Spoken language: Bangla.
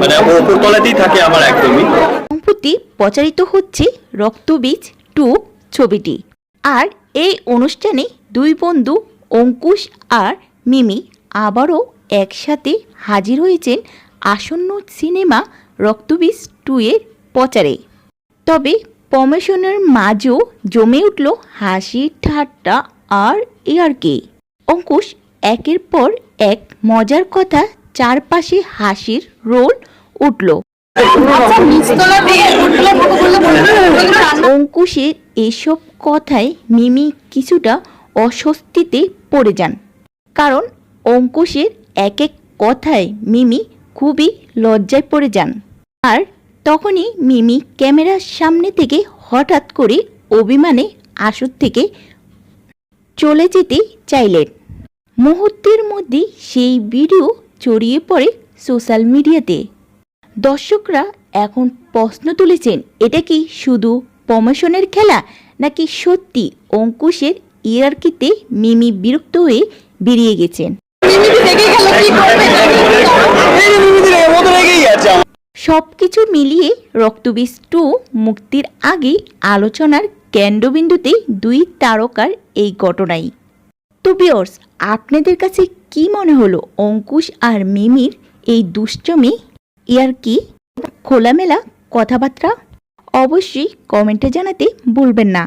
মানে উপরতলাতেই থাকে আমার একদমই। সম্প্রতি প্রচারিত হচ্ছে রক্তবীজ 2 ছবিটি। আর এই অনুষ্ঠানে দুই বন্ধু অঙ্কুশ আর মিমি আবারও একসাথে হাজির হয়েছেন আসন্ন সিনেমা রক্তবীজ 2 এর প্রচারে। তবে প্রমোশনের মাঝেও জমে উঠল হাসি ঠাট্টা আর ইয়ার্কি। অঙ্কুশ একের পর এক মজার কথা, চারপাশে হাসির রোল উঠল। অঙ্কুশের এসব কথায় মিমি কিছুটা অস্বস্তিতে পড়ে যান, কারণ অঙ্কুশের এক এক কথায় মিমি খুবই লজ্জায় পড়ে যান। আর তখনই মিমি ক্যামেরার সামনে থেকে হঠাৎ করে অভিমানে আসর থেকে চলে যেতে চাইলেন। মুহূর্তের মধ্যে সেই ভিডিও ছড়িয়ে পড়ে সোশ্যাল মিডিয়াতে। দর্শকরা এখন প্রশ্ন তুলেছেন, এটা কি শুধু প্রমোশনের খেলা, নাকি সত্যি অঙ্কুশের ইয়ার্কিতে মিমি বিরক্ত হয়ে বেরিয়ে গেছেন? সবকিছু মিলিয়ে রক্তবীজ 2 মুক্তির আগে আলোচনার কেন্দ্রবিন্দুতে দুই তারকার এই ঘটনাই। তো ভিউয়ার্স, আপনাদের কাছে কি মনে হলো অঙ্কুশ আর মিমির এই দুষ্টমি, ইয়ার্কি, খোলামেলা কথাবার্তা? অবশ্যই কমেন্টে জানাতে ভুলবেন না।